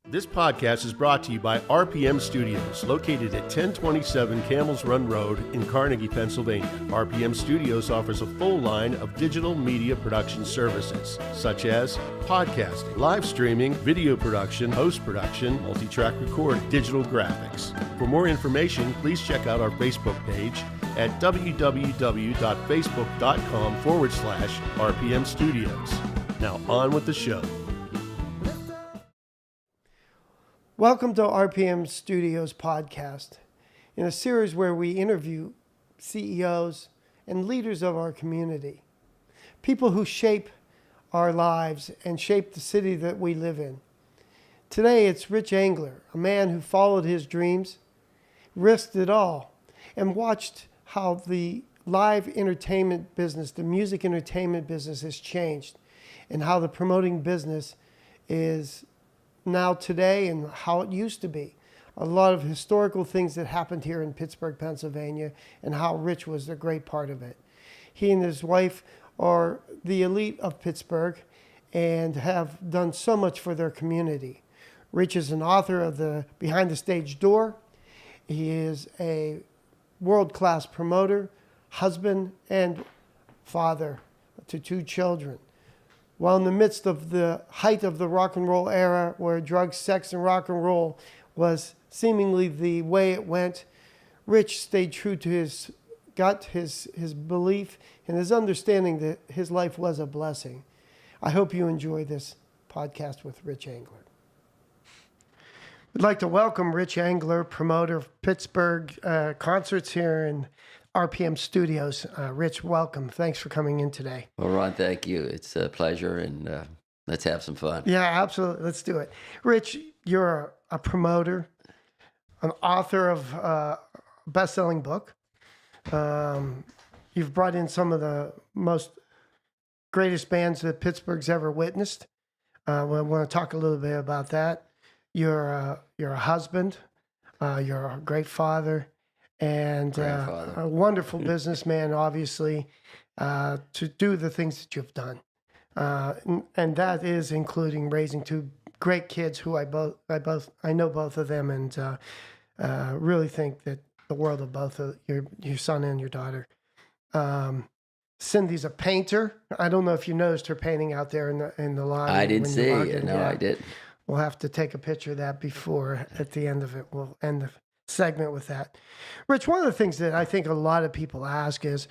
This podcast is brought to you by RPM Studios, located at 1027 Camels Run Road in Carnegie, Pennsylvania. RPM Studios offers a full line of digital media production services, such as podcasting, live streaming, video production, post-production, multi-track recording, digital graphics. For more information, please check out our Facebook page at www.facebook.com/RPM Studios. Now on with the show. Welcome to RPM Studios podcast, in a series where we interview CEOs and leaders of our community, people who shape our lives and shape the city that we live in. Today it's Rich Engler, a man who followed his dreams, risked it all, and watched how the live entertainment business, the music entertainment business has changed, and how the promoting business is now today and how it used to be. A lot of historical things that happened here in Pittsburgh, Pennsylvania, and how Rich was a great part of it. He and his wife are the elite of Pittsburgh and have done so much for their community. Rich is an author of the Behind the Stage Door. He is a world-class promoter, husband, and father to 2 children. While in the midst of the height of the rock and roll era, where drugs, sex, and rock and roll was seemingly the way it went, Rich stayed true to his gut, his belief, and his understanding that his life was a blessing. I hope you enjoy this podcast with Rich Engler. We'd like to welcome Rich Engler, promoter of Pittsburgh concerts here in RPM Studios. Rich, welcome. Thanks for coming in today. Well, Ron, thank you. It's a pleasure, and let's have some fun. Yeah, absolutely. Let's do it. Rich, you're a promoter, an author of a best-selling book. You've brought in some of the most greatest bands that Pittsburgh's ever witnessed. We want to talk a little bit about that. You're a husband. You're a great father. And a wonderful businessman, obviously, to do the things that you've done. And that is including raising 2 great kids who I know both of them, and really think that the world of both of your son and your daughter. Cindy's a painter. I don't know if you noticed her painting out there in the lobby. I didn't see it. No, I didn't. We'll have to take a picture of that before, at the end of it. We'll end the segment with that. Rich, one of the things that I think a lot of people ask is,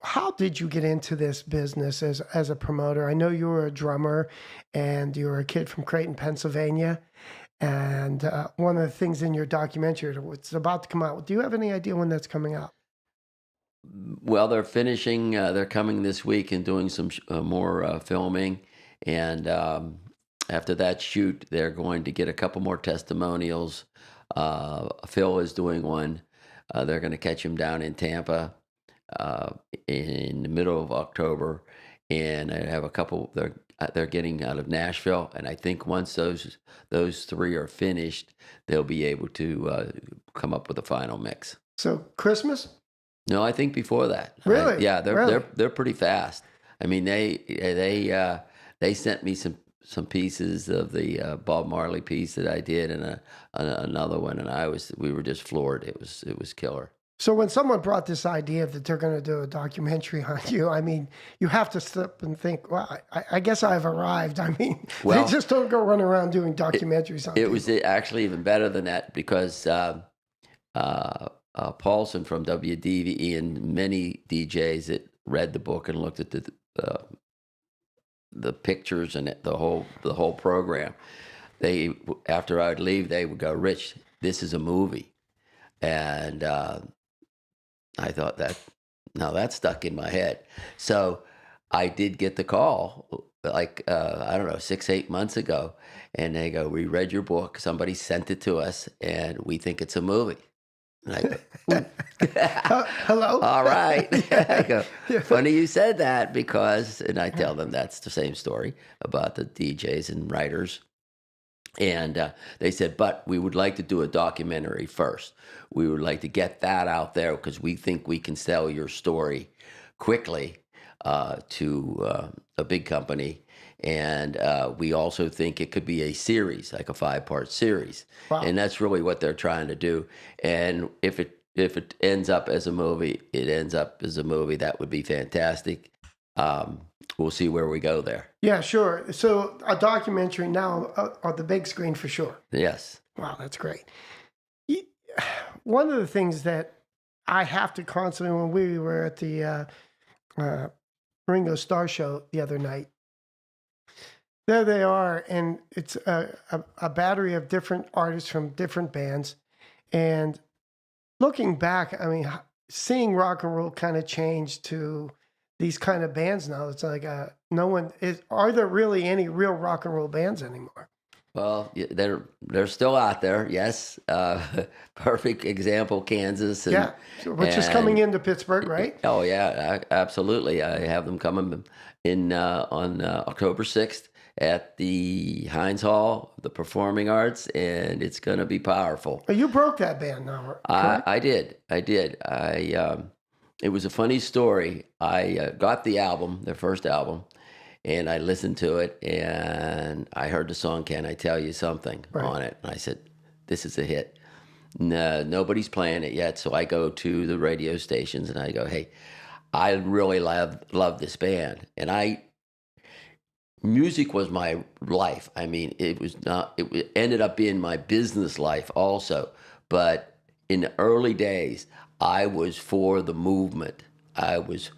how did you get into this business as a promoter? I know you were a drummer and you were a kid from Creighton, Pennsylvania. And one of the things in your documentary, it's about to come out. Do you have any idea when that's coming out? Well, they're finishing. They're coming this week and doing some more filming. And after that shoot, they're going to get a couple more testimonials. Phil is doing one. They're going to catch him down in Tampa in the middle of October, and I have a couple. They're getting out of Nashville, and I think once those 3 are finished, they'll be able to come up with a final mix. So Christmas? No, I think before that. Really? Yeah, Really? they're pretty fast. I mean, they sent me some pieces of the Bob Marley piece that I did, and another one, and we were just floored. It was killer. So when someone brought this idea that they're going to do a documentary on you, I mean, you have to stop and think, well, I guess I've arrived. I mean, they just don't go run around doing documentaries on people. It was actually even better than that, because Paulson from WDVE and many DJs that read the book and looked at the pictures and the whole program, after I'd leave, they would go, "Rich, this is a movie," and I thought that stuck in my head. So I did get the call, like I don't know, 6-8 months ago, and they go, "We read your book. Somebody sent it to us, and we think it's a movie." And I go, hello? All right. I go, funny you said that, because, and I tell them that's the same story about the DJs and writers. And they said, but we would like to do a documentary first. We would like to get that out there because we think we can sell your story quickly to a big company. And we also think it could be a series, like a 5-part series. Wow. And that's really what they're trying to do. And if it ends up as a movie, it ends up as a movie. That would be fantastic. We'll see where we go there. Yeah, sure. So a documentary now on the big screen for sure. Yes. Wow, that's great. One of the things that I have to constantly, when we were at the Ringo Starr show the other night, there they are, and it's a battery of different artists from different bands. And looking back, I mean, seeing rock and roll kind of change to these kind of bands now. It's like no one is. Are there really any real rock and roll bands anymore? Well, they're still out there. Yes. Perfect example, Kansas. And, which is coming into Pittsburgh, right? Oh yeah, absolutely. I have them coming in on October 6th at the Heinz Hall, the Performing Arts, and it's going to be powerful. You broke that band now, correct? I did. It was a funny story. I got the album, their first album, and I listened to it, and I heard the song "Can I Tell You Something" on it, and I said, "This is a hit." No, nobody's playing it yet, so I go to the radio stations and I go, "Hey, I really love this band," and music was my life. I mean, it was not. It ended up being my business life also. But in the early days, I was for the movement. I was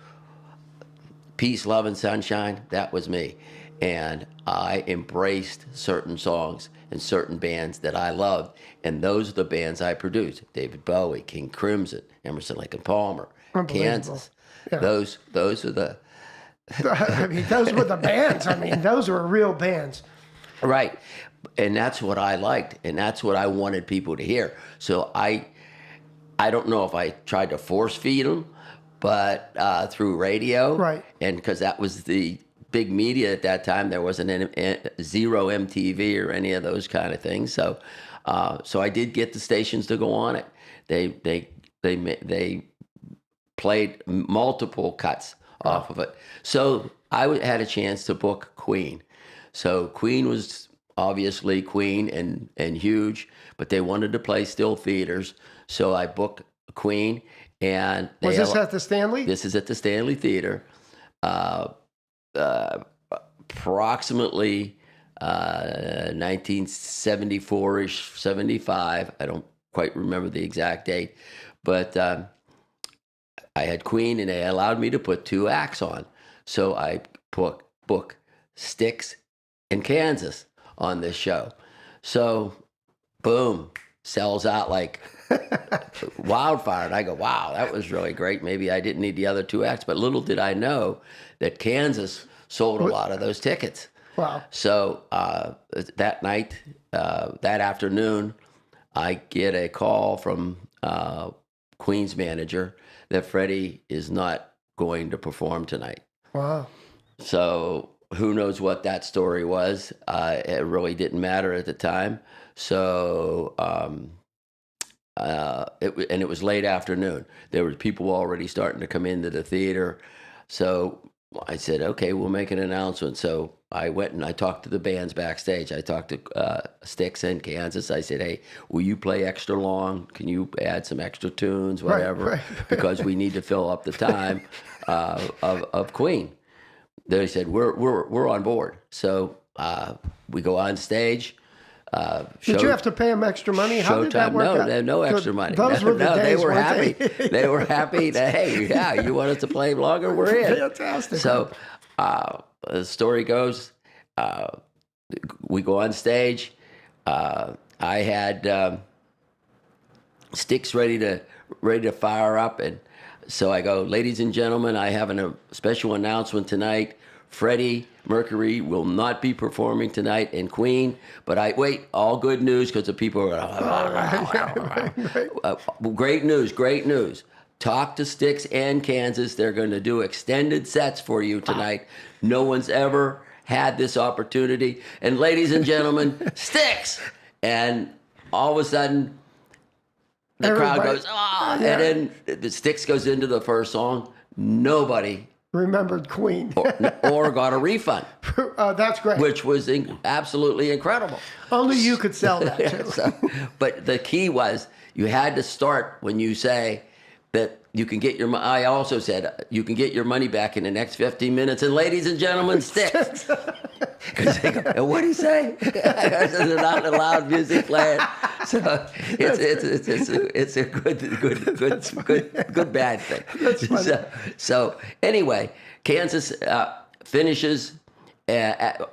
peace, love, and sunshine. That was me, and I embraced certain songs and certain bands that I loved, and those are the bands I produced: David Bowie, King Crimson, Emerson, Lake and Palmer, Kansas. Yeah. Those are the. I mean, those were the bands. I mean, those were real bands. Right. And that's what I liked. And that's what I wanted people to hear. So I don't know if I tried to force feed them, but through radio. Right. And because that was the big media at that time, there wasn't zero MTV or any of those kind of things. So I did get the stations to go on it. They played multiple cuts off of it. So I had a chance to book Queen. So Queen was obviously Queen and huge, but they wanted to play still theaters. So I booked Queen. And was this at the Stanley? This is at the Stanley Theater. Approximately 1974-ish, 75. I don't quite remember the exact date. But I had Queen, and they allowed me to put 2 acts on. So I booked Styx and Kansas on this show. So, boom, sells out like wildfire. And I go, wow, that was really great. Maybe I didn't need the other 2 acts. But little did I know that Kansas sold a lot of those tickets. Wow. So that night, that afternoon, I get a call from Queen's manager that Freddie is not going to perform tonight. Wow. So who knows what that story was? It really didn't matter at the time. So it was late afternoon. There were people already starting to come into the theater. So I said, okay, we'll make an announcement. So I went and I talked to the bands backstage. I talked to Styx and Kansas. I said, hey, will you play extra long? Can you add some extra tunes, whatever? Right. Because we need to fill up the time of Queen. They said, we're on board. So we go on stage. Did you have to pay them extra money? How did that work out? No extra money. Those were the days, they were happy. They? They were happy that, hey, yeah, you want us to play longer? We're in. Fantastic. So the story goes, we go on stage. I had Styx ready to fire up, and so I go, ladies and gentlemen, I have a special announcement tonight. Freddie Mercury will not be performing tonight in Queen, but all good news, because the people are great news. Talk to Styx and Kansas. They're going to do extended sets for you tonight. No one's ever had this opportunity. And ladies and gentlemen, Styx! And all of a sudden, the crowd goes, and then the Styx goes into the first song. Nobody remembered Queen. or got a refund, That's great. which was absolutely incredible. Only you could sell that too. But the key was you had to start when you say that you can get your. I also said you can get your money back in the next 15 minutes. And ladies and gentlemen, sticks. Because they go, what do you say? They're not allowed music playing. So it's a good bad thing. That's funny. So anyway, Kansas finishes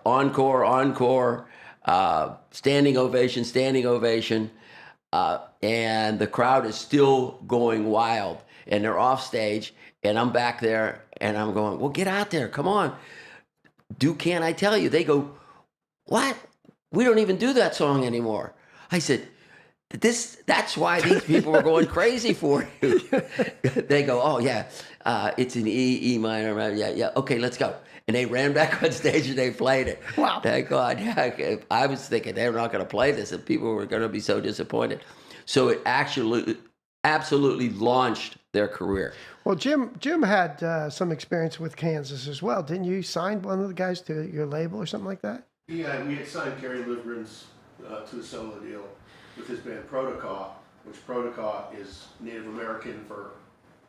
encore, standing ovation, and the crowd is still going wild, and they're off stage, and I'm back there, and I'm going, well, get out there, come on. Can't I tell you? They go, what? We don't even do that song anymore. I said, that's why these people are going crazy for you. They go, oh yeah, it's an E minor. Yeah, okay, let's go. And they ran back on stage and they played it. Wow. Thank God. Yeah, I was thinking they're not going to play this and people were going to be so disappointed. So it actually absolutely launched their career. Well, Jim had some experience with Kansas as well. Didn't you sign one of the guys to your label or something like that? Yeah, we had signed Kerry Livgren's to a solo deal with his band Protocaw, which Protocaw is Native American for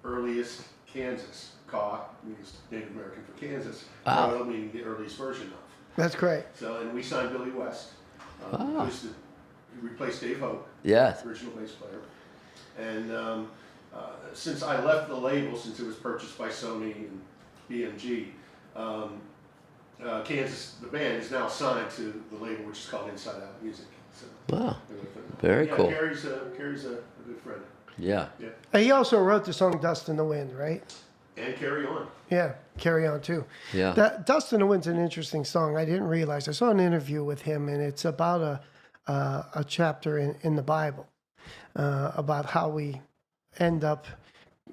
earliest Kansas. Caw means Native American for Kansas. Wow. Proto meaning the earliest version of. That's great. So, and we signed Billy West, Wow. who replaced Dave Hope, Yes. original bass player. And since I left the label, since it was purchased by Sony and BMG, Kansas, the band is now signed to the label, which is called Inside Out Music. So, Wow. Very cool. Kerry's a good friend. Yeah. Yeah, And he also wrote the song "Dust in the Wind," right? and Carry On. Yeah, Carry On too. Yeah. That "Dust in the Wind's" an interesting song. I didn't realize. I saw an interview with him, and it's about a chapter in the Bible about how we end up.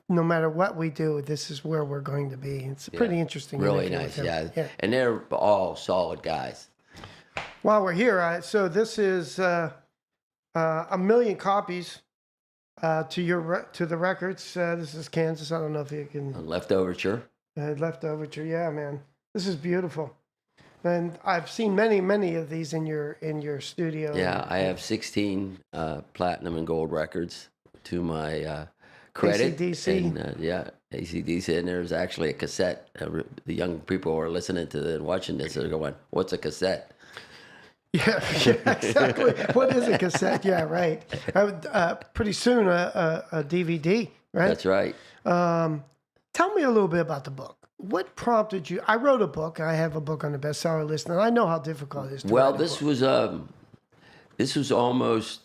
No matter what we do, this is where we're going to be. It's a pretty interesting. Really interview nice. with him. Yeah. And they're all solid guys. While we're here, so this is 1 million copies to the records. This is Kansas. I don't know if you can Leftoverture. Leftoverture. Yeah, man, this is beautiful. And I've seen many of these in your studio. Yeah, I have 16 platinum and gold records to my credit. AC/DC. And, yeah, AC/DC. And there's actually a cassette. The young people who are listening to and watching this are going, what's a cassette? Yeah, exactly. What is a cassette? Yeah, right. Pretty soon a DVD, right? That's right. Tell me a little bit about the book. What prompted you? I wrote a book. I have a book on the bestseller list, and I know how difficult it is to Well, write a book. this was almost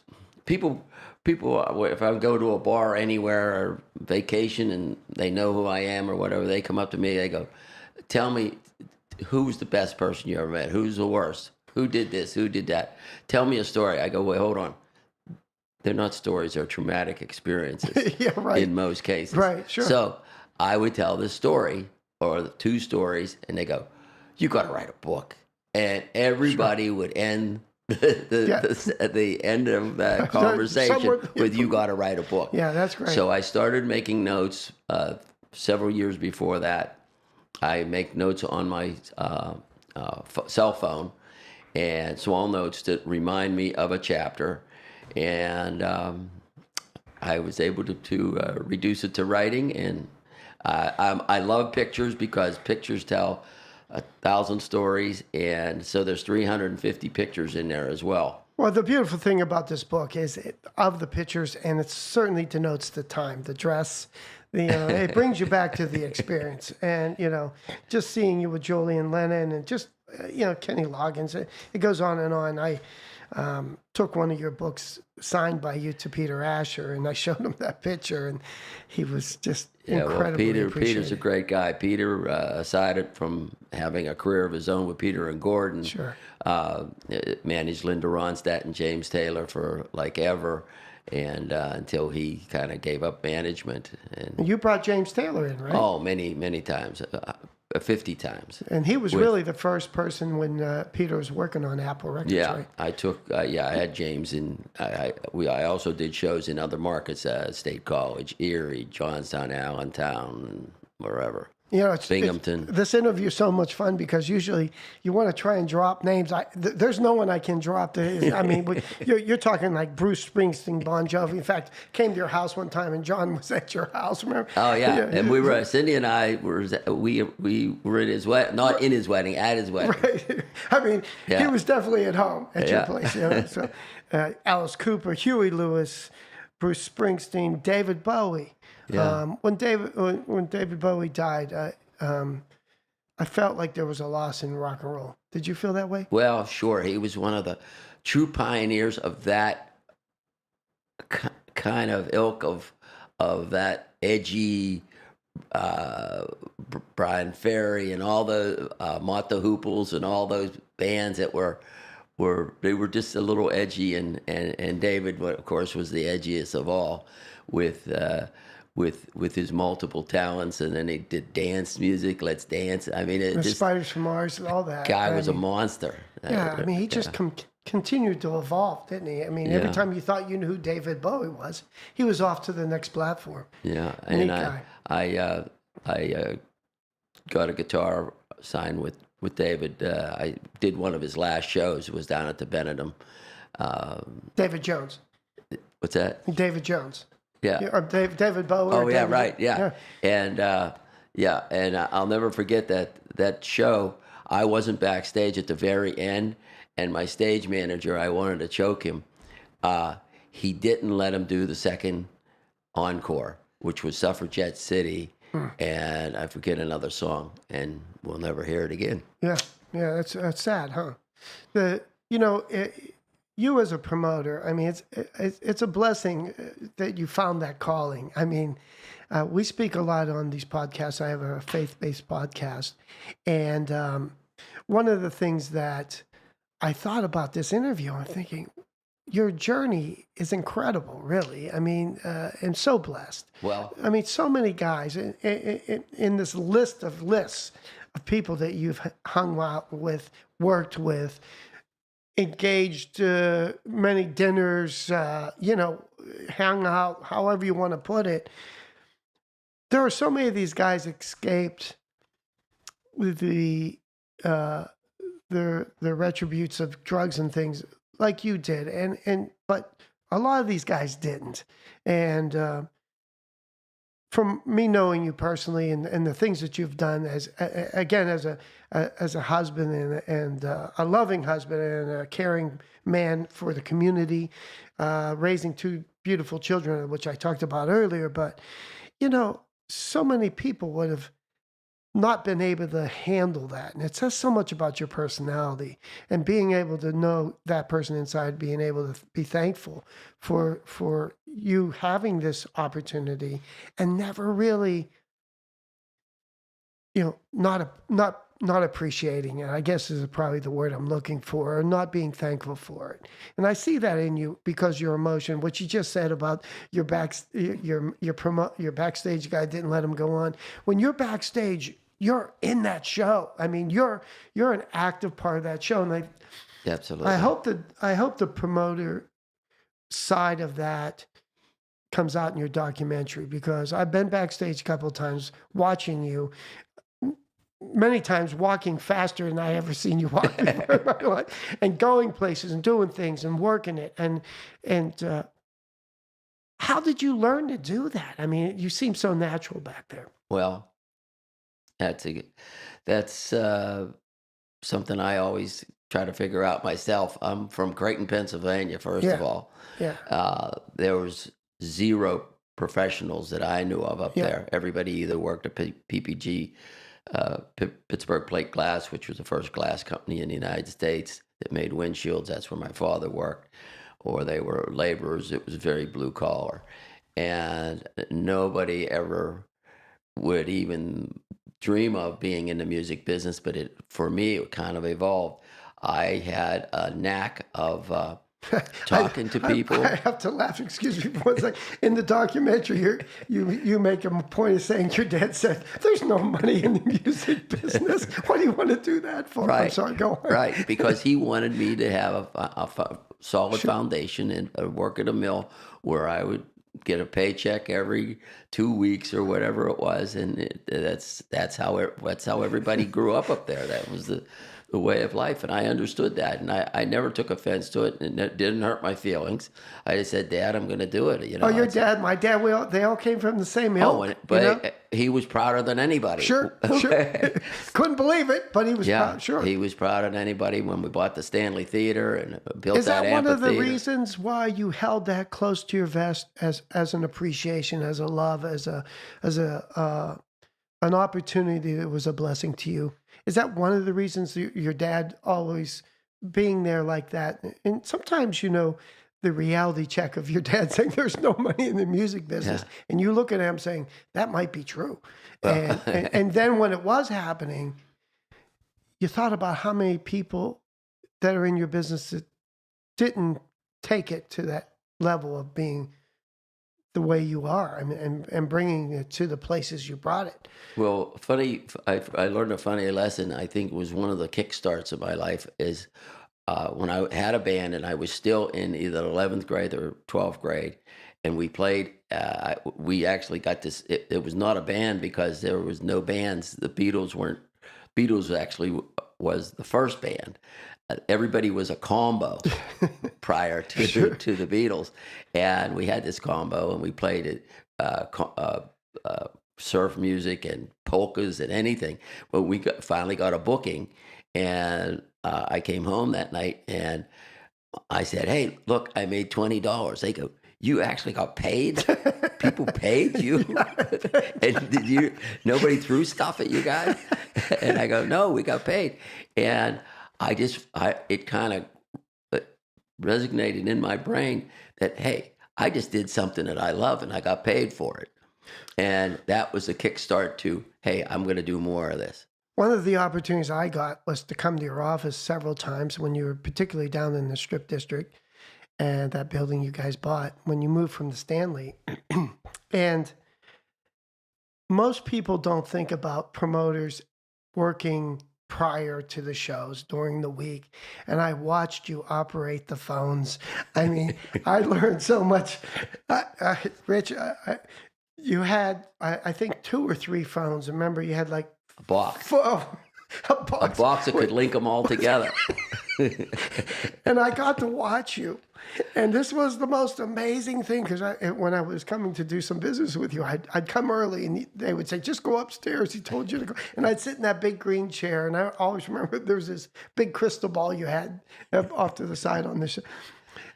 people. If I go to a bar anywhere or vacation and they know who I am or whatever, they come up to me. They go, "Tell me, who's the best person you ever met? Who's the worst? Who did this? Who did that? Tell me a story." I go, "Wait, hold on. They're not stories. They're traumatic experiences." Yeah, right. In most cases, Right, sure. So I would tell this story or the two stories, and they go, "You got to write a book," and everybody would end the end of that conversation with "You got to write a book." Yeah, that's great. So I started making notes several years before that. I make notes on my cell phone and small notes that remind me of a chapter, and I was able to reduce it to writing. And I love pictures because pictures tell 1,000 stories, and so there's 350 pictures in there as well. Well, the beautiful thing about this book is of the pictures, and it certainly denotes the time, the dress. It brings you back to the experience, and just seeing you with Julian Lennon and just Kenny Loggins. It goes on and on. I took one of your books signed by you to Peter Asher, and I showed him that picture, and he was just incredibly appreciative. Peter's a great guy. Peter, aside from having a career of his own with Peter and Gordon, Sure. Managed Linda Ronstadt and James Taylor for like ever, and until he kind of gave up management. And You brought James Taylor in, right? oh, many times, 50 times. And he was really the first person when Peter was working on Apple Records, Yeah, right? I took. I had James in. I also did shows in other markets, State College, Erie, Johnstown, Allentown, and wherever. You know, Binghamton. This interview is so much fun because usually you want to try and drop names. There's no one I can drop. I mean, you're talking like Bruce Springsteen, Bon Jovi. In fact, came to your house one time and John was at your house. Remember? Oh yeah, and we were Cindy and I were we were in his wedding, not in his wedding, at his wedding. Right. I mean, he was definitely at home at your place. You know? So, Alice Cooper, Huey Lewis, Bruce Springsteen, David Bowie. Yeah. When David Bowie died, I felt like there was a loss in rock and roll. Did you feel that way? Well, sure. He was one of the true pioneers of that kind of ilk of that edgy Brian Ferry and all the Mott the Hooples and all those bands that were just a little edgy, and David, of course, was the edgiest of all with his multiple talents, and then he did dance music, Let's Dance. I mean, Spiders from Mars, all that. Guy was a monster. Yeah, I mean, he just continued to evolve, didn't he? I mean, every time you thought you knew who David Bowie was, he was off to the next platform. Yeah, Neat and guy. I got a guitar signed with David. I did one of his last shows. It was down at the Benedum. David Jones. What's that? David Jones. Yeah. Or David Bowie. Oh, yeah, right. Yeah. And and I'll never forget that show. I wasn't backstage at the very end, and my stage manager, I wanted to choke him. He didn't let him do the second encore, which was Suffragette City, and I forget another song, and we'll never hear it again. Yeah, that's sad, huh? You as a promoter, I mean, it's a blessing that you found that calling. I mean, we speak a lot on these podcasts. I have a faith-based podcast, and one of the things that I thought about this interview, I'm thinking, your journey is incredible, really. I mean, I'm so blessed. Well, I mean, so many guys in this list of people that you've hung out with, worked with, engaged many dinners, hung out, however you want to put it. There are so many of these guys escaped with the retributes of drugs and things like you did, but a lot of these guys didn't. And from me knowing you personally and the things that you've done as a husband and a loving husband and a caring man for the community, raising two beautiful children, which I talked about earlier. But, so many people would have not been able to handle that. And it says so much about your personality and being able to know that person inside, being able to be thankful for you having this opportunity and never really, not appreciating it, I guess is probably the word I'm looking for, or not being thankful for it. And I see that in you because your emotion, what you just said about your backstage guy didn't let him go on. When you're backstage, you're in that show. I mean, you're an active part of that show. And absolutely. I hope the promoter side of that comes out in your documentary, because I've been backstage a couple of times watching you, many times walking faster than I ever seen you walk before in my life, and going places and doing things and working it. And how did you learn to do that? I mean, you seem so natural back there. Well, that's something I always try to figure out myself. I'm from Creighton, Pennsylvania, first of all. Yeah. There was zero professionals that I knew of up there. Everybody either worked at PPG, Pittsburgh Plate Glass, which was the first glass company in the United States that made windshields. That's where my father worked. Or they were laborers. It was very blue collar. And nobody ever would even dream of being in the music business, but for me, it kind of evolved. I had a knack of talking to people. I have to laugh. Excuse me for one second. In the documentary, you make a point of saying your dad said, "There's no money in the music business. What do you want to do that for?" Right. I'm sorry. Go on. Right, because he wanted me to have a solid foundation and work at a mill where I would get a paycheck every 2 weeks or whatever it was, and that's how everybody grew up there. That was the way of life, and I understood that, and I never took offense to it, and it didn't hurt my feelings. I just said, "Dad, I'm going to do it." Oh, your dad, my dad, they all came from the same ilk. But he was prouder than anybody. Sure. Couldn't believe it, but he was proud. Sure. He was prouder than anybody when we bought the Stanley Theater and built Is that one of the amphitheater. reasons why you held that close to your vest as an appreciation, as a love, as an opportunity that was a blessing to you? Is that one of the reasons your dad always being there like that? And sometimes, the reality check of your dad saying there's no money in the music business, and you look at him saying that might be true. And then when it was happening, you thought about how many people that are in your business that didn't take it to that level of being the way you are, and bringing it to the places you brought it. Well, I learned a funny lesson. I think it was one of the kickstarts of my life is when I had a band and I was still in either 11th grade or 12th grade, and we played. We actually got this. It was not a band because there was no bands. The Beatles weren't. Beatles actually was the first band. Everybody was a combo prior to the Beatles, and we had this combo, and we played it surf music and polkas and anything. But we finally got a booking, and I came home that night, and I said, "Hey, look, I made $20." They go, "You actually got paid? People paid you? And nobody threw stuff at you guys?" And I go, "No, we got paid." And it kind of resonated in my brain that, hey, I just did something that I love and I got paid for it. And that was the kickstart to, hey, I'm going to do more of this. One of the opportunities I got was to come to your office several times when you were particularly down in the Strip District and that building you guys bought when you moved from the Stanley. And most people don't think about promoters working prior to the shows during the week. And I watched you operate the phones. I mean, I learned so much. Rich, you had, I think, 2 or 3 phones. Remember, you had like A box. A box that could link them all together. And I got to watch you. And this was the most amazing thing, because when I was coming to do some business with you, I'd come early and they would say, "Just go upstairs. He told you to go." And I'd sit in that big green chair. And I always remember there was this big crystal ball you had off to the side on this.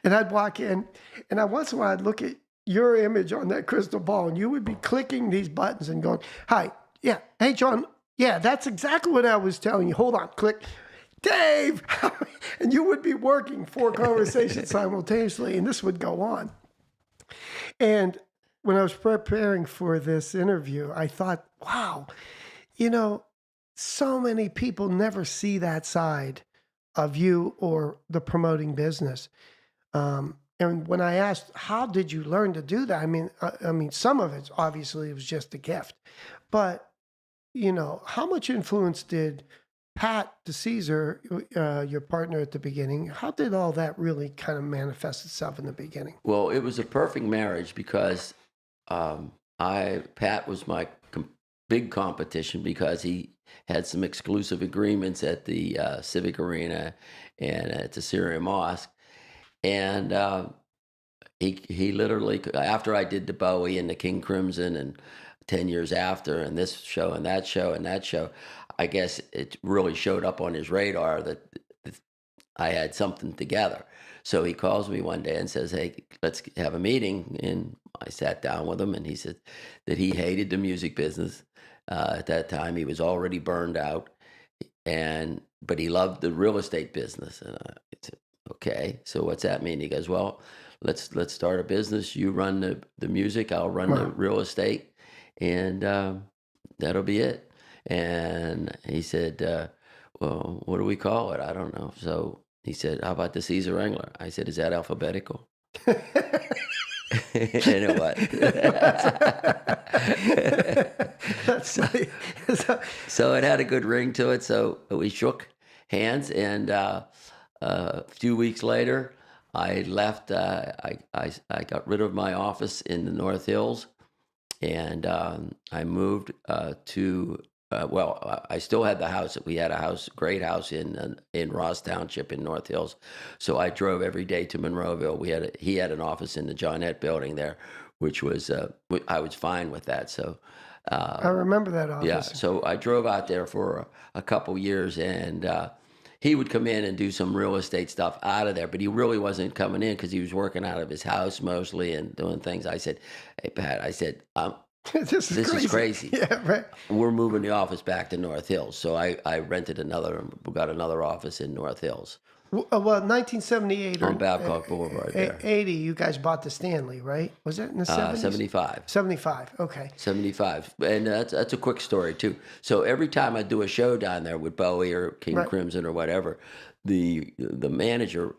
And I'd walk in, and once in a while I'd look at your image on that crystal ball, and you would be clicking these buttons and going, "Hi, yeah, hey, John, yeah, that's exactly what I was telling you. Hold on, click. Dave!" And you would be working 4 conversations simultaneously, and this would go on. And when I was preparing for this interview, I thought, wow, so many people never see that side of you or the promoting business. And when I asked, how did you learn to do that? I mean, some of it obviously was just a gift, but how much influence did Pat DeCesar, your partner at the beginning, how did all that really kind of manifest itself in the beginning? Well, it was a perfect marriage because Pat was my big competition because he had some exclusive agreements at the Civic Arena and at the Syrian Mosque. And he literally, after I did the Bowie and the King Crimson and 10 years after, and this show and that show and that show, I guess it really showed up on his radar that I had something together. So he calls me one day and says, "Hey, let's have a meeting." And I sat down with him, and he said that he hated the music business. At that time, he was already burned out, but he loved the real estate business. And I said, "Okay, so what's that mean?" He goes, "Well, let's start a business. You run the music, I'll run the real estate, and that'll be it." And he said, "Well, what do we call it? I don't know." So he said, "How about the Caesar Engler?" I said, "Is that alphabetical?" And it was. That's funny. So it had a good ring to it. So we shook hands, and a few weeks later, I left. I got rid of my office in the North Hills, and I moved to. Well, I still had the house. We had a house, great house in Ross Township in North Hills. So I drove every day to Monroeville. He had an office in the Johnette Building there, which was I was fine with that. So I remember that office. yeah, so I drove out there for a couple years, and he would come in and do some real estate stuff out of there, but he really wasn't coming in because he was working out of his house mostly and doing things. I said, "Hey, Pat," I said, This is crazy. Yeah, right. We're moving the office back to North Hills." So I got another office in North Hills Well, 1978 on or Babcock Boulevard there. 80, you guys bought the Stanley, right? Was that in the 70s? 75. 75, okay. 75. And that's a quick story, too. So every time I do a show down there with Bowie or King Right. Crimson or whatever, the manager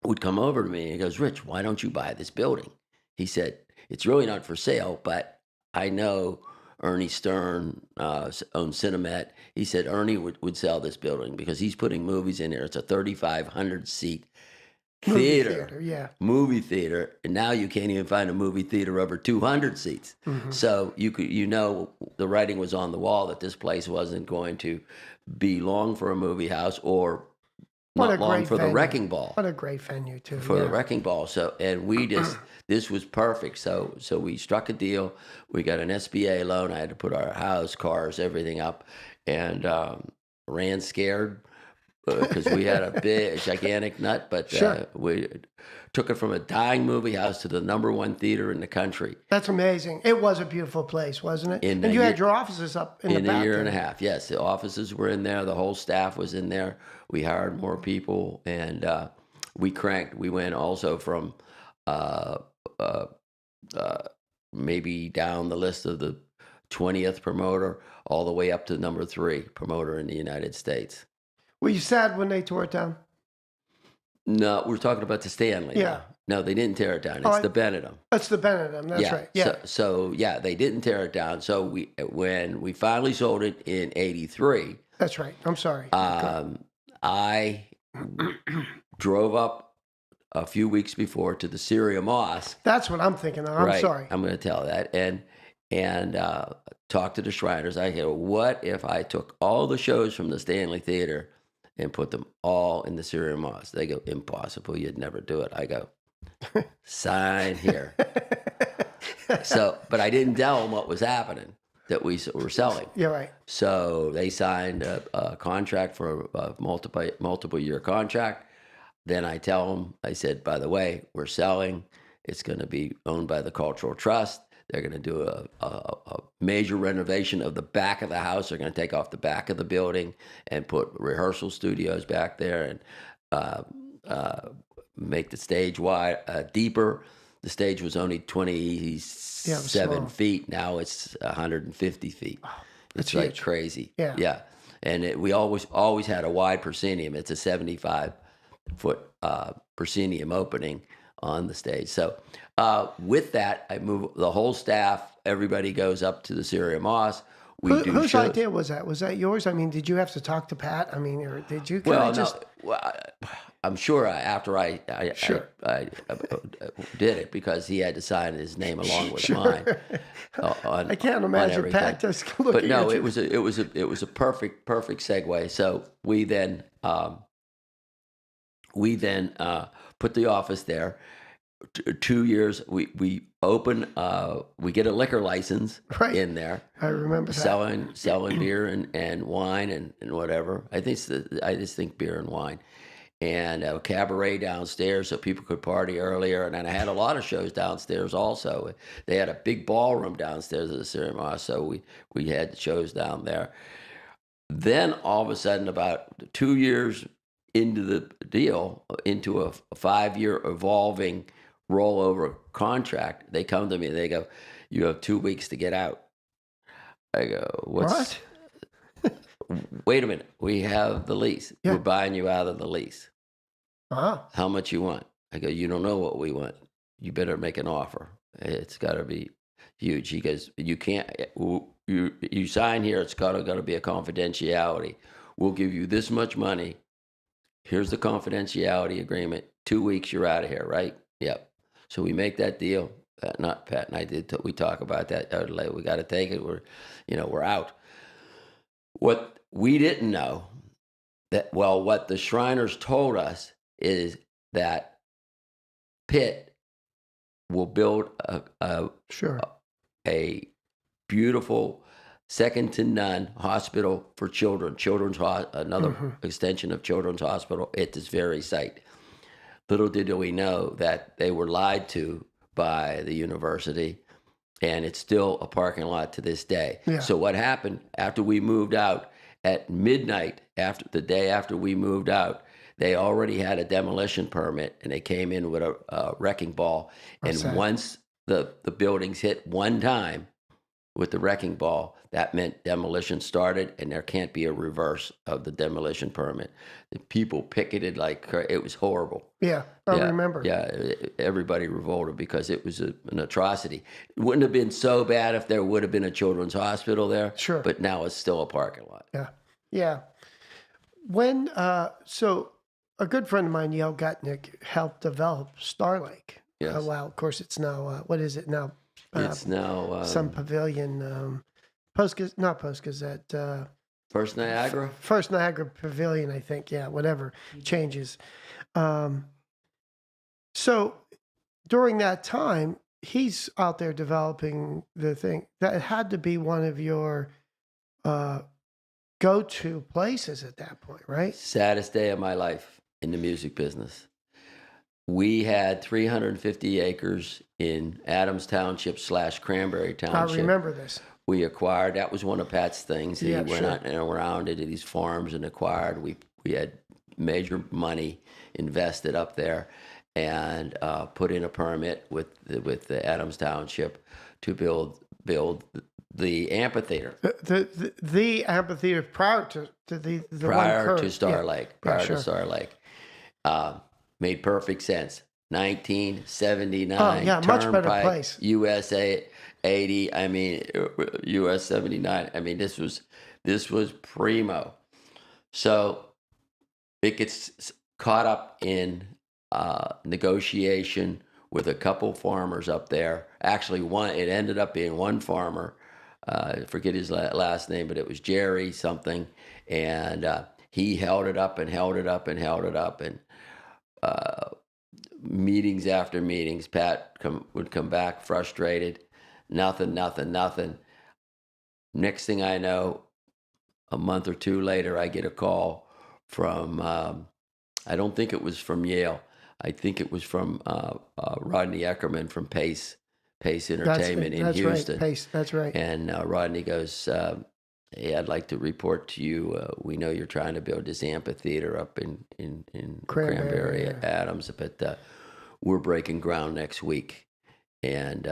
would come over to me and he goes, "Rich, why don't you buy this building?" He said, "It's really not for sale, but I know Ernie Stern owns Cinemet." He said Ernie would sell this building because he's putting movies in there. It's a 3,500 seat theater, yeah. movie theater, and now you can't even find a movie theater over 200 seats. Mm-hmm. So the writing was on the wall that this place wasn't going to be long for a movie house or What a not long great for the venue. Wrecking Ball. What a great venue, too. For yeah. the Wrecking Ball. So, and we just, this was perfect. So we struck a deal. We got an SBA loan. I had to put our house, cars, everything up, and ran scared because we had a big, gigantic nut. But Sure. we took it from a dying movie house to the #1 theater in the country That's amazing. It was a beautiful place, wasn't it? In And a you had year- your offices up in the in back. a year and a there. half. Yes, the offices were in there. The whole staff was in there. We hired more people, and we cranked. We went also from uh, uh, maybe down the list of the 20th promoter all the way up to #3 promoter in the United States. Were you sad when they tore it down? No, we're talking about the Stanley. Yeah. No, they didn't tear it down. It's Oh, the Benetton. That's the Benetton. That's right. Yeah. So yeah, they didn't tear it down. So when we finally sold it in '83. That's right. I'm sorry. I drove up a few weeks before to the Syria Mosque. That's what I'm thinking of. I'm Right, sorry. I'm going to tell that and talk to the Shriners. I go, what if I took all the shows from the Stanley Theater and put them all in the Syria Mosque? They go, impossible. You'd never do it. I go, sign here. So, but I didn't tell them what was happening, that we were selling. Yeah, right. So they signed a contract for a multiple year contract. Then I tell them, I said, by the way, we're selling. It's going to be owned by the Cultural Trust. They're going to do a major renovation of the back of the house. They're going to take off the back of the building and put rehearsal studios back there and make the stage wide, deeper. The stage was only 27 small. feet. Now it's 150 feet. that's It's like huge. crazy. Yeah. Yeah. And we always had a wide proscenium. It's a 75-foot proscenium opening on the stage. So with that, I move the whole staff. Everybody goes up to the Syria Mosque. We do Whose shows. idea was that? Was that yours? I mean, did you have to talk to Pat? I mean, or did you? Well, just... no. Well, I'm sure after I did it, because he had to sign his name along with mine. I can't imagine Pat just looking But no, at it was a perfect segue. So we then put the office there. 2 years we open. We get a liquor license Right. in there. I remember that. Selling beer and wine and whatever. I just think beer and wine. And a cabaret downstairs so people could party earlier. And then I had a lot of shows downstairs also. They had a big ballroom downstairs at the Syria Mosque, so we had shows down there. Then all of a sudden, about 2 years into the deal, into a 5-year evolving rollover contract, they come to me and they go, "You have 2 weeks to get out." I go, What? Wait a minute. We have the lease. Yeah. We're buying you out of the lease. Wow. How much you want? I go, "You don't know what we want. You better make an offer. It's got to be huge." He goes, "You can't, you sign here. It's got to be a confidentiality. We'll give you this much money Here's the confidentiality agreement. 2 weeks, you're out of here, right? Yep. So we make that deal. Not Pat and I did. We talk about that. We got to take it. We're out. What we didn't know what the Shriners told us is that Pitt will build Sure. a beautiful, second to none hospital for children. Another extension of Children's Hospital at this very site. Little did we know that they were lied to by the university, and it's still a parking lot to this day. Yeah. So what happened after we moved out at midnight, after the day after we moved out, they already had a demolition permit, and they came in with a wrecking ball. And once the buildings hit one time with the wrecking ball, that meant demolition started, and there can't be a reverse of the demolition permit. The people picketed like it was horrible. Yeah, I remember. Yeah, everybody revolted because it was an atrocity. It wouldn't have been so bad if there would have been a children's hospital there. Sure. But now it's still a parking lot. Yeah, yeah. When so a good friend of mine, Yale Gutnick, helped develop Star Lake. Yes. Well, of course, it's now what is it now? It's now some pavilion, not Post Gazette. First Niagara. First Niagara Pavilion, I think. Yeah, whatever changes. So during that time, he's out there developing the thing. That had to be one of your go-to places at that point, right? Saddest day of my life in the music business. We had 350 acres in Adams Township / Cranberry Township. I remember this. We acquired, that was one of Pat's things. He went sure. out and around it at these farms and acquired. We had major money invested up there and put in a permit with the Adams Township to build the amphitheater. The amphitheater prior to the prior one to Star Lake. Prior sure. to Star Lake. Made perfect sense. 1979. Oh, yeah, much better Turnpike, place. USA 80. I mean, US 79. I mean, this was primo. So it gets caught up in negotiation with a couple farmers up there. Actually, it ended up being one farmer. I forget his last name, but it was Jerry something. And he held it up and held it up and held it up. And meetings after meetings, Pat would come back frustrated. Nothing. Next thing I know, a month or two later, I get a call from, I don't think it was from Yale. I think it was from Rodney Eckerman from Pace Entertainment in Houston. Right. Pace, that's right. And Rodney goes, hey, I'd like to report to you. We know you're trying to build this amphitheater up in Cranberry Adams, but we're breaking ground next week, and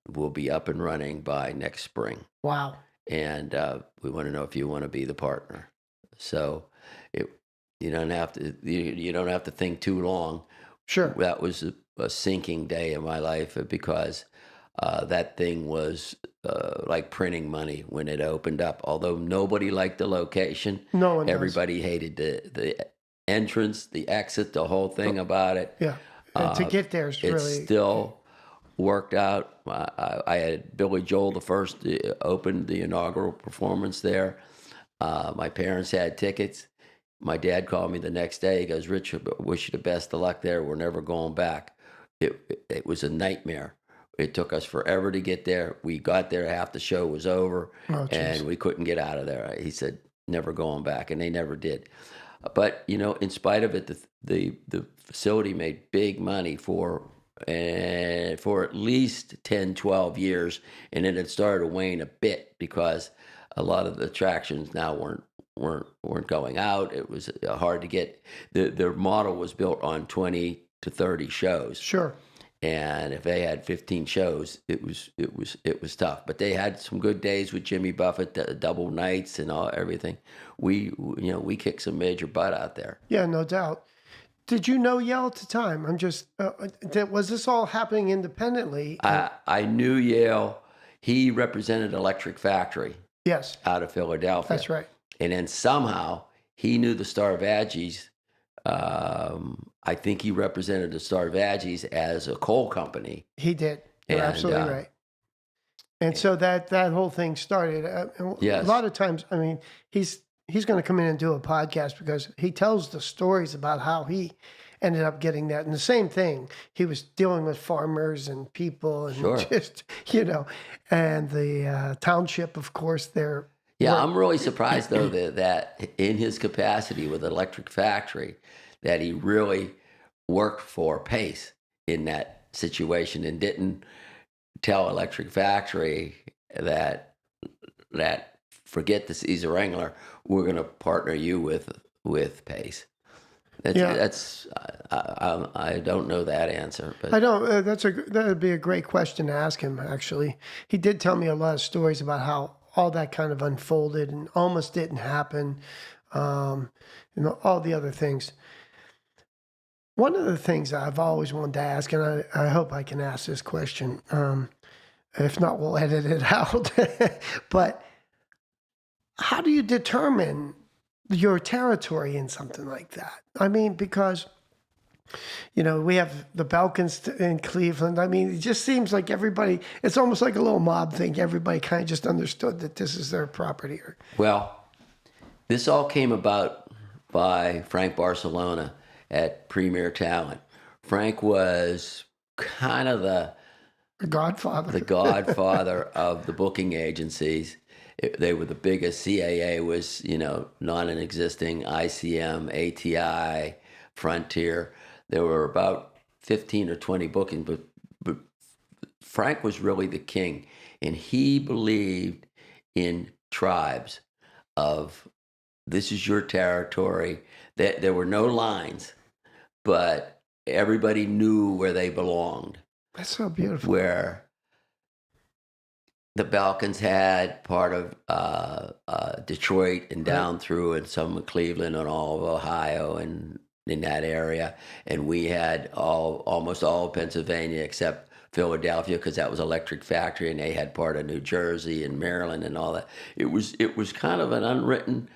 we'll be up and running by next spring. Wow! And we want to know if you want to be the partner. So you don't have to think too long. Sure. That was a sinking day in my life because that thing was like printing money when it opened up. Although nobody liked the location, no one. Everybody hated the entrance, the exit, the whole thing about it. Yeah, and to get there is really. It still worked out. I had Billy Joel the first opened the inaugural performance there. My parents had tickets. My dad called me the next day. He goes, "Rich, wish you the best of luck there. We're never going back." It was a nightmare. It took us forever to get there. We got there, half the show was over, and we couldn't get out of there. He said, "Never going back," and they never did. But in spite of it, the facility made big money for at least 10, 12 years, and then it started to wane a bit because a lot of the attractions now weren't going out. It was hard to get. Their model was built on 20 to 30 shows. Sure. And if they had 15 shows, it was tough. But they had some good days with Jimmy Buffett, double nights and everything. We kicked some major butt out there. Yeah, no doubt. Did you know Yale at the time? I'm just was this all happening independently? I knew Yale. He represented Electric Factory. Yes. Out of Philadelphia. That's right. And then somehow he knew the Starvagis I think he represented the Starvagis as a coal company. He did. You're And, absolutely right. And so that whole thing started. Yes. A lot of times, I mean, he's going to come in and do a podcast because he tells the stories about how he ended up getting that. And the same thing, he was dealing with farmers and people and Sure. just, and the township, of course, they're. Yeah, I'm really surprised though that in his capacity with Electric Factory, that he really worked for Pace in that situation and didn't tell Electric Factory that forget the Caesar Engler, we're going to partner you with Pace. That's I don't know that answer, but I don't. That would be a great question to ask him. Actually, he did tell me a lot of stories about how all that kind of unfolded and almost didn't happen. All the other things. One of the things I've always wanted to ask, and I hope I can ask this question. If not, we'll edit it out. But how do you determine your territory in something like that? I mean, because, we have the Balkans in Cleveland. I mean, it just seems like everybody, it's almost like a little mob thing. Everybody kind of just understood that this is their property. Well, this all came about by Frank Barcelona at Premier Talent. Frank was kind of the godfather of the booking agencies. They were the biggest. CAA was, non-existing. ICM, ATI, Frontier. There were about 15 or 20 bookings, but Frank was really the king, and he believed in tribes of this is your territory. That there were no lines, but everybody knew where they belonged. That's so beautiful. Where the Balkans had part of Detroit and down through, and some of Cleveland and all of Ohio and in that area, and we had almost all of Pennsylvania except Philadelphia, because that was Electric Factory, and they had part of New Jersey and Maryland and all that. It was kind of an unwritten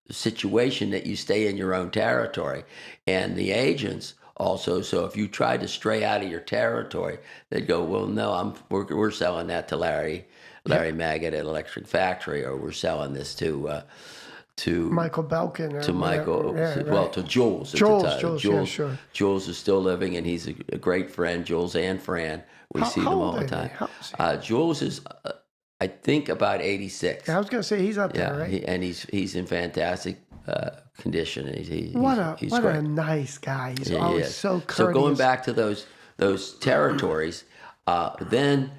situation that you stay in your own territory, and the agents also. So if you tried to stray out of your territory, they'd go, "Well, no, we're selling that to Larry Maggot at Electric Factory, or we're selling this to Michael Belkin, or to Michael, to Jules. Jules, sure. Jules is still living, and he's a great friend. Jules and Fran, we see them all the time. Jules is, I think, about 86. I was going to say he's up there, right? And he's in fantastic condition. And what great. A nice guy. He's always so courteous. So going back to those territories, then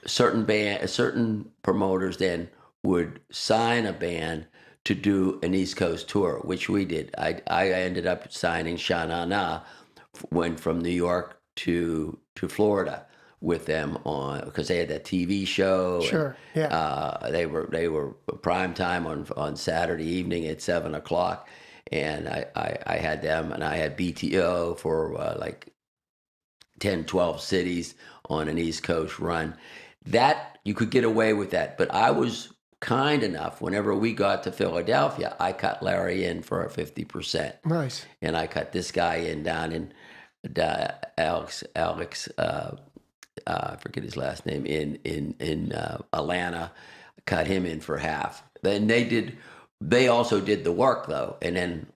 certain promoters then would sign a band to do an East Coast tour, which we did. I ended up signing Sha Na Na, went from New York to Florida with them because they had that TV show. Sure, yeah. They were prime time on Saturday evening at 7:00, and I had them, and I had BTO for like 10, 12 cities on an East Coast run. That you could get away with that, but I was kind enough, whenever we got to Philadelphia, I cut Larry in for a 50%. Nice. And I cut this guy in down in Alex, I forget his last name, in Atlanta, cut him in for half. Then they also did the work though, and then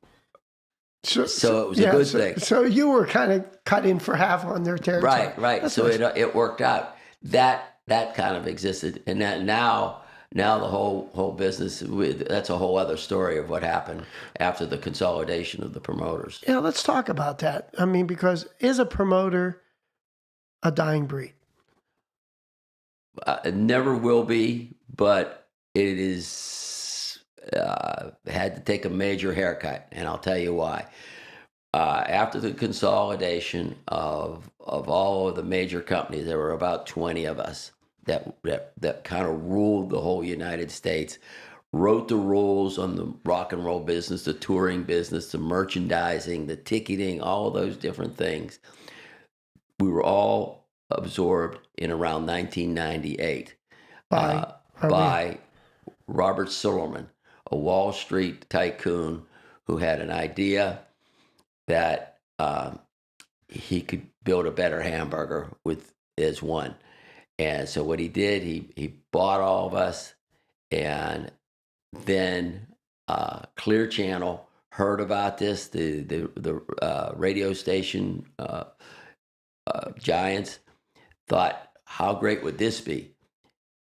so it was a good thing. So you were kind of cut in for half on their territory. Right. That's so nice. it worked out. That kind of existed, and that now the whole business, that's a whole other story of what happened after the consolidation of the promoters. Yeah, let's talk about that. I mean, because is a promoter a dying breed? It never will be, but it is had to take a major haircut, and I'll tell you why. After the consolidation of all of the major companies, there were about 20 of us that kind of ruled the whole United States, wrote the rules on the rock and roll business, the touring business, the merchandising, the ticketing, all of those different things. We were all absorbed in around 1998 by Robert Silverman, a Wall Street tycoon who had an idea that he could build a better hamburger with as one. And so what he did, he bought all of us, and then Clear Channel heard about this. The radio station giants thought, how great would this be?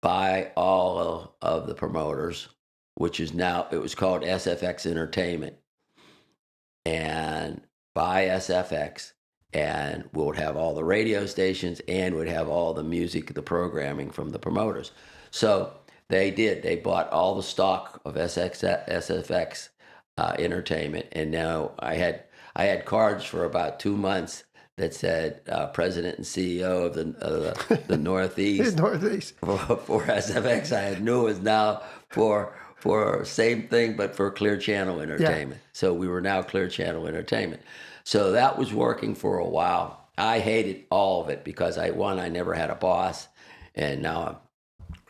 Buy all of the promoters, which is now, it was called SFX Entertainment, and buy SFX, and we'll have all the radio stations, and would have all the music, the programming from the promoters. So they did. They bought all the stock of SFX Entertainment, and now I had cards for about 2 months that said President and CEO of the Northeast. Northeast. For SFX. I knew it was now for same thing, but for Clear Channel Entertainment. Yeah. So we were now Clear Channel Entertainment. So that was working for a while. I hated all of it because I never had a boss, and now I'm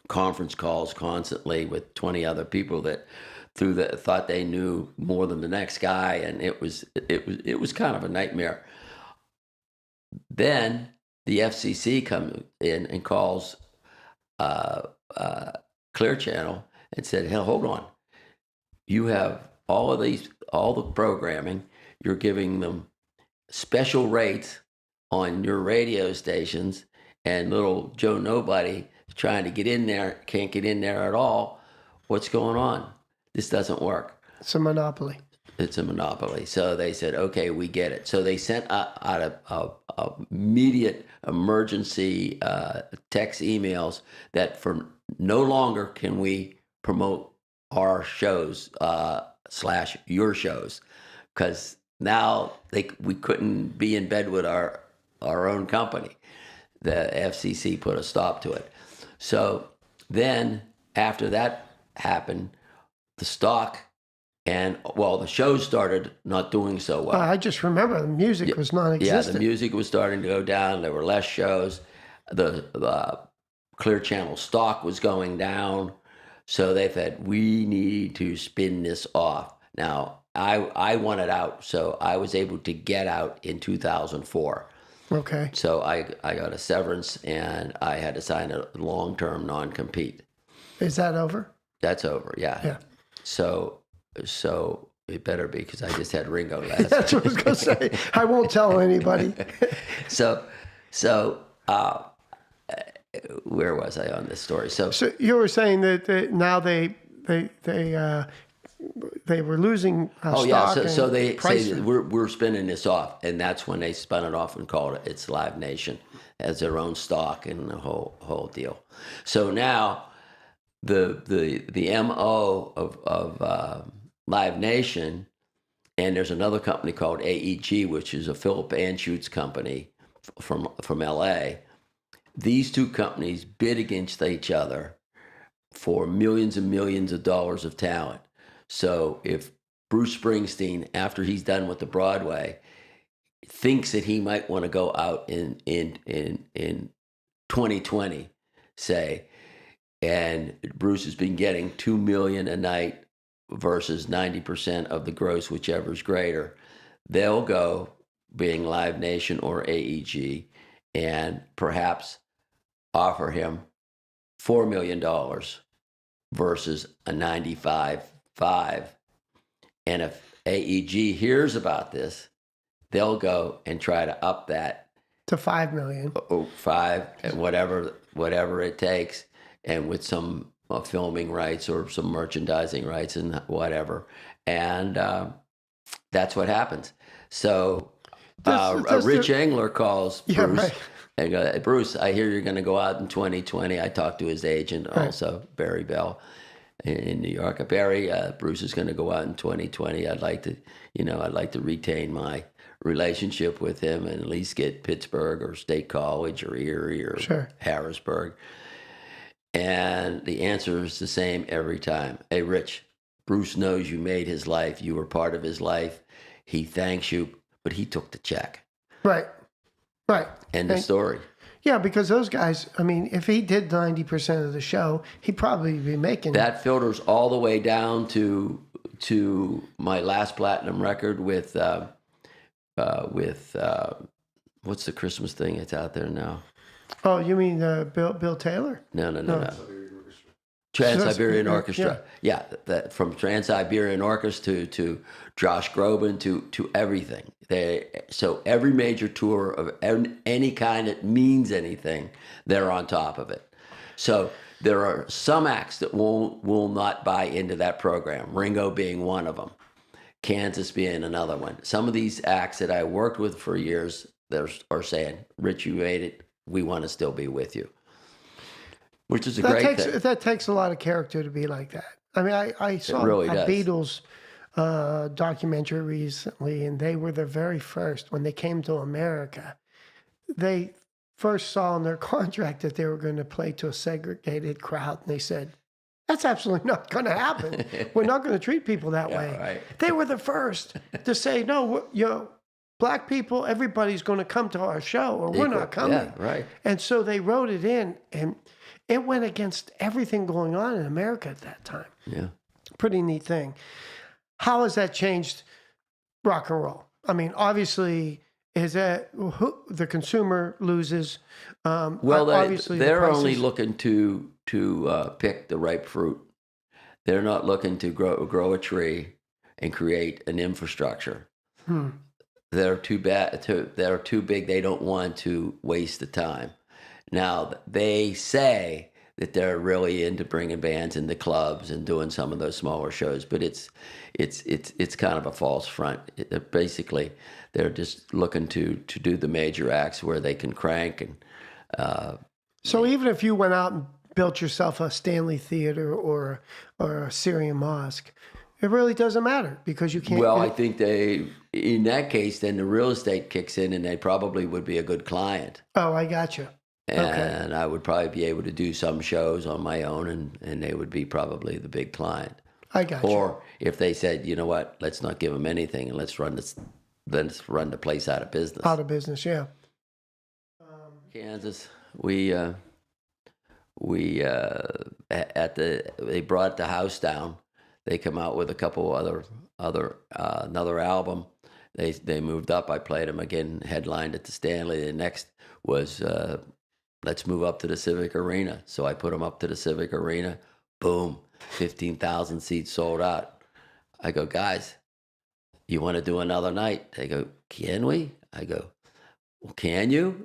conference calls constantly with 20 other people that thought they knew more than the next guy, and it was kind of a nightmare. Then the FCC comes in and calls Clear Channel and said, "Hey, hold on, you have all the programming, you're giving them special rates on your radio stations, and little Joe Nobody trying to get in there, can't get in there at all. What's going on? This doesn't work." It's a monopoly. It's a monopoly. So they said, okay, we get it. So they sent out a immediate emergency text emails that for no longer can we promote our shows / your shows, because now we couldn't be in bed with our own company. The FCC put a stop to it. So then after that happened, the stock the shows started not doing so well. I just remember the music was non-existent. Yeah, the music was starting to go down. There were less shows. The Clear Channel stock was going down. So they said, we need to spin this off. Now, I wanted out, so I was able to get out in 2004. Okay. So I got a severance, and I had to sign a long-term non-compete. Is that over? That's over, yeah. Yeah. So it better be, because I just had Ringo last. That's what I was going to say. I won't tell anybody. So where was I on this story? So you were saying that now they were losing stock. Yeah. So they price. say we're spinning this off, and that's when they spun it off and called it's Live Nation as their own stock and the whole deal. So now the MO of Live Nation, and there's another company called AEG, which is a Philip Anschutz company from LA. These two companies bid against each other for millions and millions of dollars of talent. So if Bruce Springsteen, after he's done with the Broadway, thinks that he might want to go out in 2020, say, and Bruce has been getting $2 million a night versus 90% of the gross, whichever is greater, they'll go, being Live Nation or AEG, and perhaps offer him $4 million versus a 95.5. And if AEG hears about this, they'll go and try to up that to $5 million. 5, and whatever it takes, and with some filming rights or some merchandising rights and whatever. And that's what happens. So Rich Engler calls Bruce. Yeah, right. And go, Bruce, I hear you're going to go out in 2020. I talked to his agent also, Barry Bell, in New York. Barry, Bruce is going to go out in 2020. I'd like to retain my relationship with him and at least get Pittsburgh or State College or Erie or Harrisburg. And the answer is the same every time. Hey, Rich, Bruce knows you made his life. You were part of his life. He thanks you, but he took the check. Right. End of story. Yeah, because those guys, I mean, if he did 90% of the show, he'd probably be making That filters all the way down to my last platinum record with what's the Christmas thing that's out there now? Oh, you mean Bill Taylor? No. Trans-Siberian Orchestra. Yeah, that from Trans-Siberian Orchestra to Josh Groban to everything. So every major tour of any kind that means anything, they're on top of it. So there are some acts that will not buy into that program, Ringo being one of them, Kansas being another one. Some of these acts that I worked with for years are saying, Rich, you made it. We want to still be with you. Which is a great thing. That takes a lot of character to be like that. I mean, I saw really a does. Beatles documentary recently, and they were the very first, when they came to America, they first saw in their contract that they were going to play to a segregated crowd, and they said, that's absolutely not going to happen. We're not going to treat people that way. Right. They were the first to say, no, black people, everybody's going to come to our show, or we're not coming. Yeah, right. And so they wrote it in, and it went against everything going on in America at that time. Yeah. Pretty neat thing. How has that changed rock and roll? I mean, obviously, is that the consumer loses? Well, obviously they're only looking to pick the ripe fruit. They're not looking to grow a tree and create an infrastructure. They're too big. They don't want to waste the time. Now, they say that they're really into bringing bands into clubs and doing some of those smaller shows, but it's kind of a false front. Basically, they're just looking to do the major acts where they can crank. And so even if you went out and built yourself a Stanley Theater or a Syrian Mosque, it really doesn't matter because you can't. Well, I think in that case, then the real estate kicks in, and they probably would be a good client. Oh, I got you. And I would probably be able to do some shows on my own, and they would be probably the big client. I got you. Or if they said, you know what, let's not give them anything, and let's run the place out of business. Out of business, yeah. Kansas, they brought the house down. They come out with a couple another album. They moved up. I played them again, headlined at the Stanley. The next was let's move up to the Civic Arena. So I put them up to the Civic Arena. Boom, 15,000 seats sold out. I go, guys, you want to do another night? They go, can we? I go, well, can you?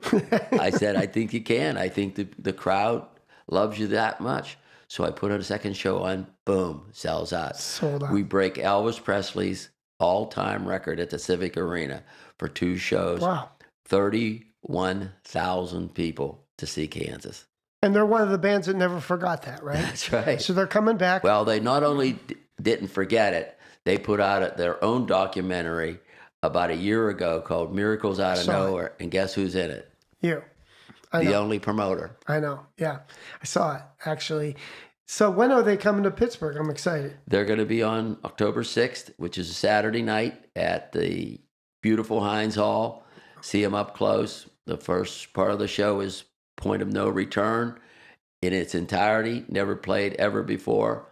I said, I think you can. I think the crowd loves you that much. So I put a second show on. Boom, sells out. Sold out. We break Elvis Presley's all-time record at the Civic Arena for 2 shows. Wow. 31,000 people to see Kansas. And they're one of the bands that never forgot that, right? That's right. So they're coming back. Well, they not only didn't forget it, they put out their own documentary about a year ago called Miracles Out of Nowhere. And guess who's in it? You. The only promoter. I know. Yeah. I saw it, actually. So when are they coming to Pittsburgh? I'm excited. They're going to be on October 6th, which is a Saturday night at the beautiful Heinz Hall. See them up close. The first part of the show is Point of No Return in its entirety, never played ever before.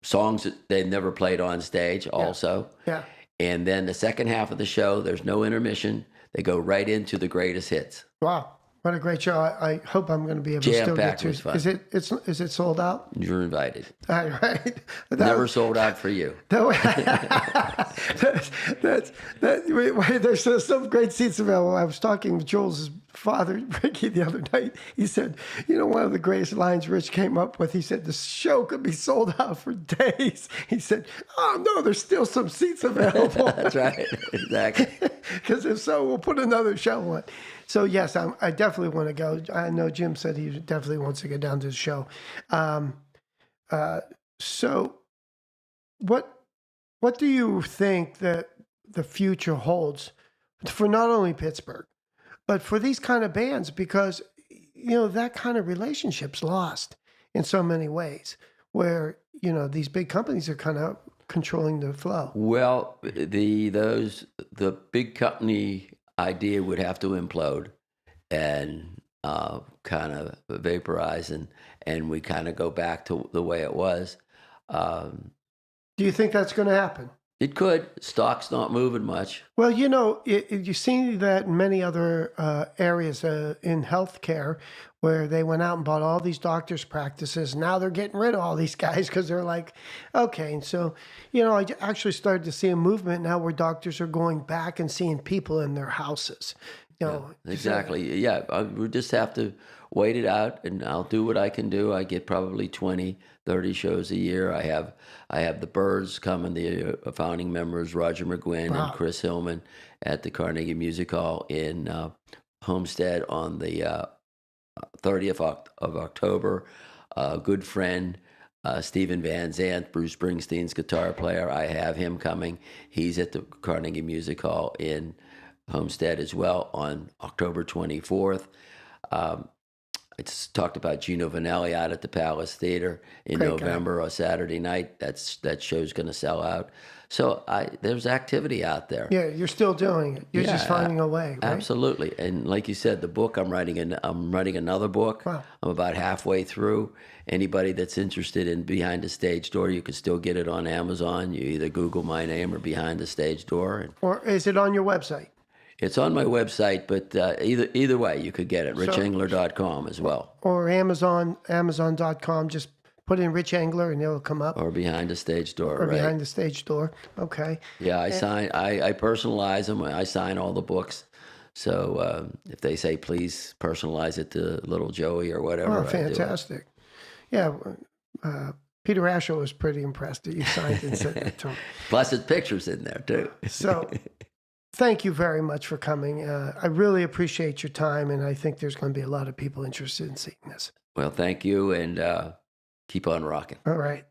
Songs that they've never played on stage also. Yeah. And then the second half of the show, there's no intermission. They go right into the greatest hits. Wow. What a great show. I hope I'm going to be able to still get to it. Is it sold out? You're invited. All right. Never sold out for you. There's some great seats available. I was talking with Jules' father, Ricky, the other night. He said, one of the greatest lines Rich came up with, he said, the show could be sold out for days. He said, oh, no, there's still some seats available. That's right. Exactly. Because if so, we'll put another show on. So, yes, I definitely want to go. I know Jim said he definitely wants to get down to the show. So what do you think that the future holds for not only Pittsburgh, but for these kind of bands? Because, that kind of relationship's lost in so many ways where, these big companies are kind of controlling the flow. Well, the big company idea would have to implode and kind of vaporize, and we kind of go back to the way it was. Do you think that's going to happen? It could. Stock's not moving much. Well, you know, you see that in many other areas in healthcare where they went out and bought all these doctors' practices. Now they're getting rid of all these guys because they're like, okay. And so, you know, I actually started to see a movement now where doctors are going back and seeing people in their houses. You know, exactly. Yeah, we just have to wait it out, and I'll do what I can do. I get probably 20, 30 shows a year. I have the Byrds coming, the founding members, Roger McGuinn and Chris Hillman, at the Carnegie Music Hall in Homestead on the 30th of October. A good friend, Stephen Van Zandt, Bruce Springsteen's guitar player, I have him coming. He's at the Carnegie Music Hall in Homestead as well on October 24th. I just talked about Gino Vanelli out at the Palace Theater in November, a Saturday night. That show's going to sell out. So there's activity out there. Yeah, you're still doing it. You're just finding a way, right? Absolutely. And like you said, the book I'm writing another book. Wow. I'm about halfway through. Anybody that's interested in Behind the Stage Door, you can still get it on Amazon. You either Google my name or Behind the Stage Door. Or is it on your website? It's on my website, but either way, you could get it. richengler.com as well. Or amazon.com. Just put in Rich Engler and it'll come up. Or Behind the Stage Door, Or right? Behind the Stage Door. Okay. Yeah, I personalize them. I sign all the books. So if they say, please personalize it to little Joey or whatever. Oh, fantastic. Yeah. Peter Asher was pretty impressed that you signed and sent it to him. Plus, his picture's in there, too. So thank you very much for coming. I really appreciate your time, and I think there's going to be a lot of people interested in seeing this. Well, thank you, and keep on rocking. All right.